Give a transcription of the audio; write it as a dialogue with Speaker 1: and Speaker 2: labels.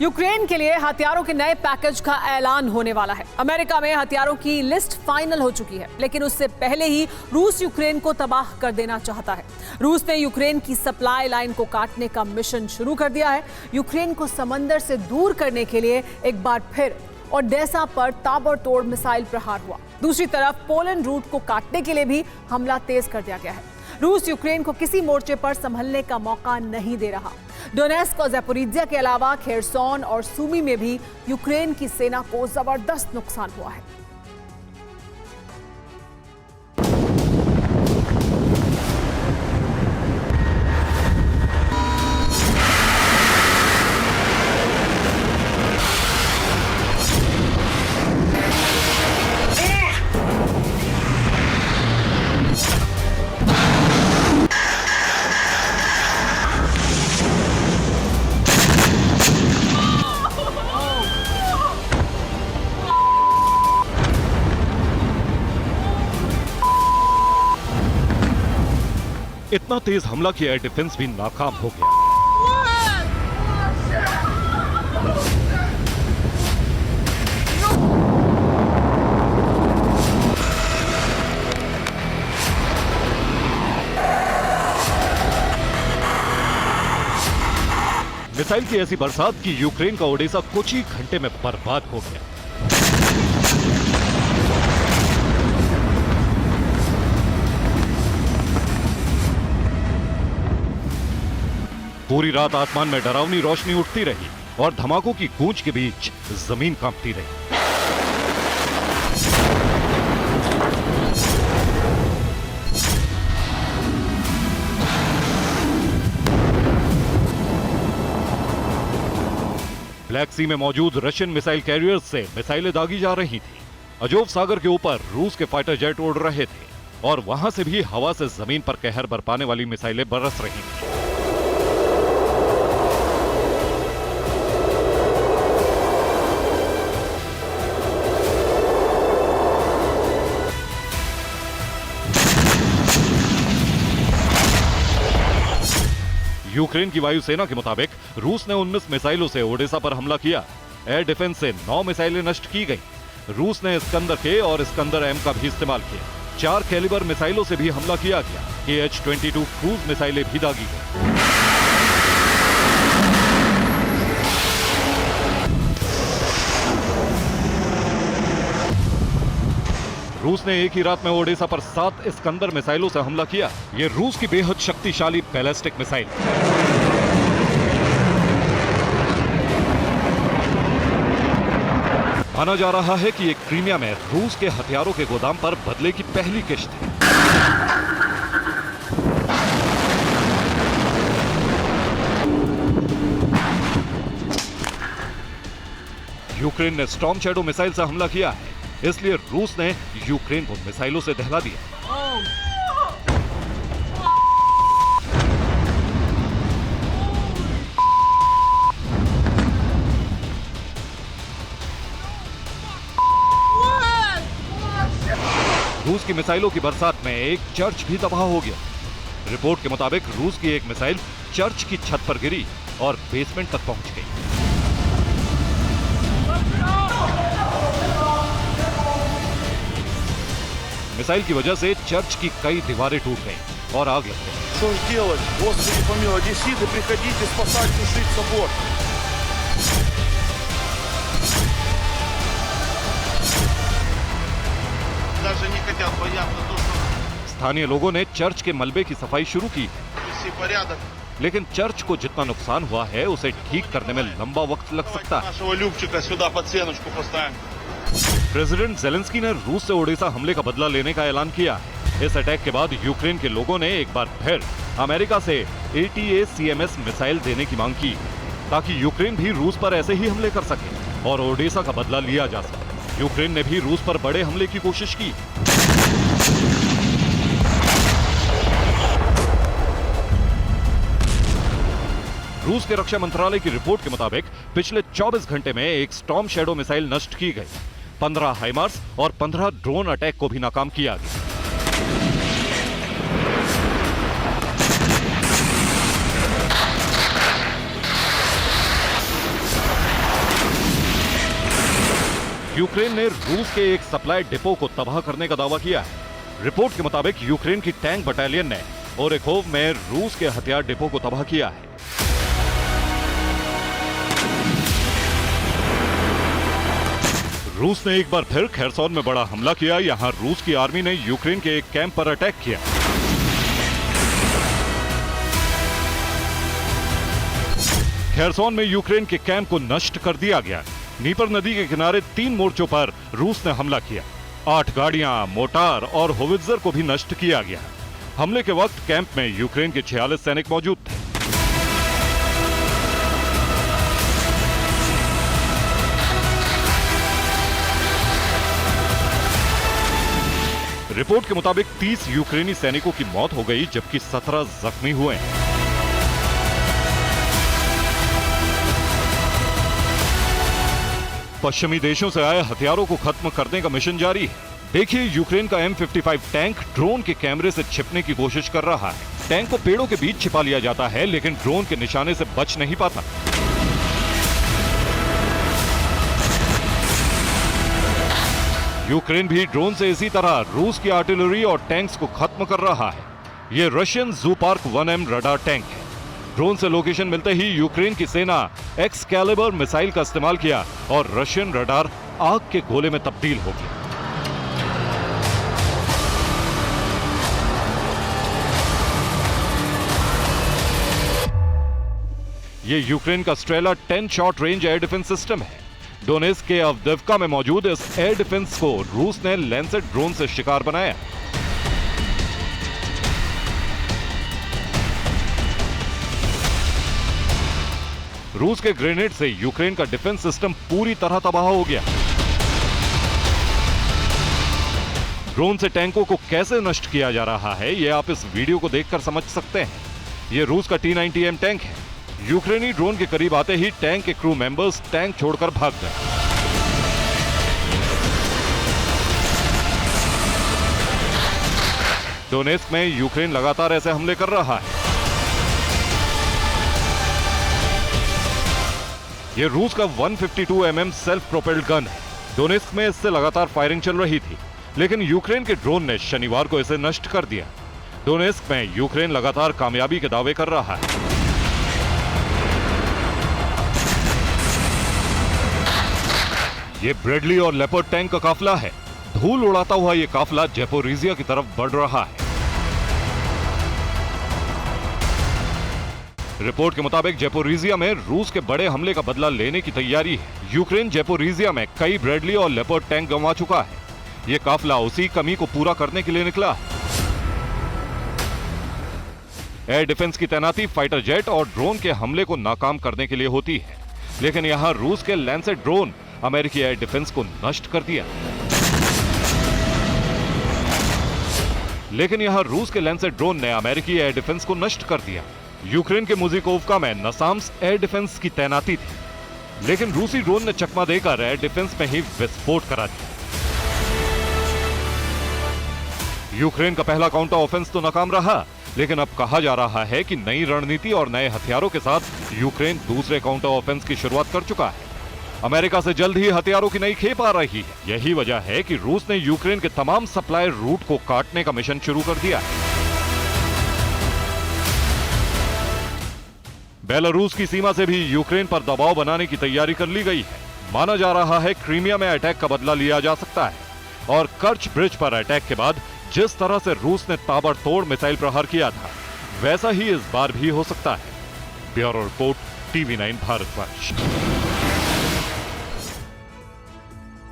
Speaker 1: Ukraine के लिए हथियारों के नए पैकेज का ऐलान होने वाला है। अमेरिका में हथियारों की लिस्ट फाइनल हो चुकी है, लेकिन उससे पहले ही रूस यूक्रेन को तबाह कर देना चाहता है। रूस ने यूक्रेन की सप्लाई लाइन को काटने का मिशन शुरू कर दिया है। यूक्रेन को समंदर से दूर करने के लिए एक बार फिर ओडेसा पर ताबड़तोड़ मिसाइल प्रहार हुआ। दूसरी तरफ पोलैंड रूट को काटने के लिए भी हमला तेज कर दिया गया है। रूस यूक्रेन को किसी मोर्चे पर संभलने का मौका नहीं दे रहा। डोनेस्क और ज़ैपोरिज्जिया के अलावा खेरसोन और सूमी में भी यूक्रेन की सेना को जबरदस्त नुकसान हुआ है।
Speaker 2: इतना तेज हमला कि एयर डिफेंस भी नाकाम हो गया। मिसाइल की ऐसी बरसात कि यूक्रेन का ओडेसा कुछ ही घंटे में बर्बाद हो गया। पूरी रात आसमान में डरावनी रोशनी उठती रही और धमाकों की गूंज के बीच जमीन कांपती रही। ब्लैक सी में मौजूद रशियन मिसाइल कैरियर्स से मिसाइलें दागी जा रही थी। अजोव सागर के ऊपर रूस के फाइटर जेट उड़ रहे थे और वहां से भी हवा से जमीन पर कहर बरपाने वाली मिसाइलें बरस रही थी। यूक्रेन की वायुसेना के मुताबिक रूस ने 19 मिसाइलों से ओडेसा पर हमला किया। एयर डिफेंस से 9 मिसाइलें नष्ट की गई। रूस ने इस्कंदर के और इस्कंदर एम का भी इस्तेमाल किया। 4 कैलिबर मिसाइलों से भी हमला किया गया। KH-22 क्रूज मिसाइलें भी दागी गई। रूस ने एक ही रात में ओडेसा पर 7 इस्कंदर मिसाइलों से हमला किया। ये रूस की बेहद शक्तिशाली बैलिस्टिक मिसाइल। माना जा रहा है कि ये क्रीमिया में रूस के हथियारों के गोदाम पर बदले की पहली किश्त है। यूक्रेन ने स्टॉर्म शैडो मिसाइल से हमला किया है, इसलिए रूस ने यूक्रेन को मिसाइलों से दहला दिया। रूस की मिसाइलों की बरसात में एक चर्च भी तबाह हो गया। रिपोर्ट के मुताबिक रूस की एक मिसाइल चर्च की छत पर गिरी और बेसमेंट तक पहुंच गई। मिसाइल की वजह से चर्च की कई दीवारें टूट गईं और आग लग गई।
Speaker 3: Что ж делать? Господи помилуй, одесситы, приходите спасать, тушить собор. Даже не хотят бояться то, что
Speaker 2: स्थानीय लोगों ने चर्च के मलबे की सफाई शुरू की,
Speaker 3: все порядок.
Speaker 2: लेकिन चर्च को जितना नुकसान हुआ है उसे ठीक करने में लंबा वक्त लग सकता है।
Speaker 3: Нашего Любчика сюда под стеночку поставим.
Speaker 2: प्रेसिडेंट जेलेंस्की ने रूस से ओडेसा हमले का बदला लेने का ऐलान किया है। इस अटैक के बाद यूक्रेन के लोगों ने एक बार फिर अमेरिका से ATACMS मिसाइल देने की मांग की, ताकि यूक्रेन भी रूस पर ऐसे ही हमले कर सके और ओडेसा का बदला लिया जा सके। यूक्रेन ने भी रूस पर बड़े हमले की कोशिश की। रूस के रक्षा मंत्रालय की रिपोर्ट के मुताबिक पिछले 24 घंटे में एक स्टॉर्म शैडो मिसाइल नष्ट की गई। 15 हाइमार्स और 15 ड्रोन अटैक को भी नाकाम किया गया। यूक्रेन ने रूस के एक सप्लाई डिपो को तबाह करने का दावा किया है। रिपोर्ट के मुताबिक यूक्रेन की टैंक बटालियन ने ओरेखोव में रूस के हथियार डिपो को तबाह किया है। रूस ने एक बार फिर खेरसोन में बड़ा हमला किया। यहां रूस की आर्मी ने यूक्रेन के एक कैंप पर अटैक किया। खेरसोन में यूक्रेन के कैंप को नष्ट कर दिया गया। नीपर नदी के किनारे 3 मोर्चों पर रूस ने हमला किया। 8 गाड़ियां, मोटार और होवित्जर को भी नष्ट किया गया। हमले के वक्त कैंप में यूक्रेन के 46 सैनिक मौजूद थे। रिपोर्ट के मुताबिक 30 यूक्रेनी सैनिकों की मौत हो गई, जबकि 17 जख्मी हुए हैं। पश्चिमी देशों से आए हथियारों को खत्म करने का मिशन जारी है। देखिए, यूक्रेन का M55 टैंक ड्रोन के कैमरे से छिपने की कोशिश कर रहा है। टैंक को पेड़ों के बीच छिपा लिया जाता है, लेकिन ड्रोन के निशाने से बच नहीं पाता। यूक्रेन भी ड्रोन से इसी तरह रूस की आर्टिलरी और टैंक्स को खत्म कर रहा है। यह रशियन ज़ूपार्क 1M रडार टैंक है। ड्रोन से लोकेशन मिलते ही यूक्रेन की सेना एक्सकैलिबर मिसाइल का इस्तेमाल किया और रशियन रडार आग के गोले में तब्दील हो गया। यह यूक्रेन का Strela 10 short range air defence system है। डोनेत्स्क के अवदिवका में मौजूद इस एयर डिफेंस को रूस ने लैंसेट ड्रोन से शिकार बनाया। रूस के ग्रेनेड से यूक्रेन का डिफेंस सिस्टम पूरी तरह तबाह हो गया। ड्रोन से टैंकों को कैसे नष्ट किया जा रहा है, यह आप इस वीडियो को देखकर समझ सकते हैं। यह रूस का T-90M टैंक है। यूक्रेनी ड्रोन के करीब आते ही टैंक के क्रू मेंबर्स टैंक छोड़कर भाग गए। डोनेत्स्क में यूक्रेन लगातार ऐसे हमले कर रहा है। यह रूस का 152 mm सेल्फ प्रोपेल्ड गन है। डोनेत्स्क में इससे लगातार फायरिंग चल रही थी, लेकिन यूक्रेन के ड्रोन ने शनिवार को इसे नष्ट कर दिया। डोनेत्स्क में यूक्रेन लगातार कामयाबी के दावे कर रहा है। ये ब्रेडली और लेपर्ड टैंक का काफिला है। धूल उड़ाता हुआ ये काफिला ज़ैपोरिज़िया की तरफ बढ़ रहा है। रिपोर्ट के मुताबिक ज़ैपोरिज़िया में रूस के बड़े हमले का बदला लेने की तैयारी है। यूक्रेन ज़ैपोरिज़िया में कई ब्रेडली और लेपर्ड टैंक गंवा चुका है। यह काफिला उसी कमी को पूरा करने के लिए निकला है। एयर डिफेंस की तैनाती फाइटर जेट और ड्रोन के हमले को नाकाम करने के लिए होती है, लेकिन यहां रूस के लैंसेट ड्रोन अमेरिकी एयर डिफेंस को नष्ट कर दिया। लेकिन यहां रूस के लैंसेट ड्रोन ने अमेरिकी एयर डिफेंस को नष्ट कर दिया। यूक्रेन के मुजिकोवका में नसाम्स एयर डिफेंस की तैनाती थी, लेकिन रूसी ड्रोन ने चकमा देकर एयर डिफेंस में ही विस्फोट करा दिया। यूक्रेन का पहला काउंटर ऑफेंस तो नाकाम रहा, लेकिन अब कहा जा रहा है कि नई रणनीति और नए हथियारों के साथ यूक्रेन दूसरे काउंटर ऑफेंस की शुरुआत कर चुका है। अमेरिका से जल्द ही हथियारों की नई खेप आ रही है। यही वजह है कि रूस ने यूक्रेन के तमाम सप्लाई रूट को काटने का मिशन शुरू कर दिया है। बेलारूस की सीमा से भी यूक्रेन पर दबाव बनाने की तैयारी कर ली गई है। माना जा रहा है क्रीमिया में अटैक का बदला लिया जा सकता है, और कर्च ब्रिज पर अटैक के बाद जिस तरह से रूस ने ताबड़तोड़ मिसाइल प्रहार किया था, वैसा ही इस बार भी हो सकता है। Bureau report, TV9 Bharatvarsh.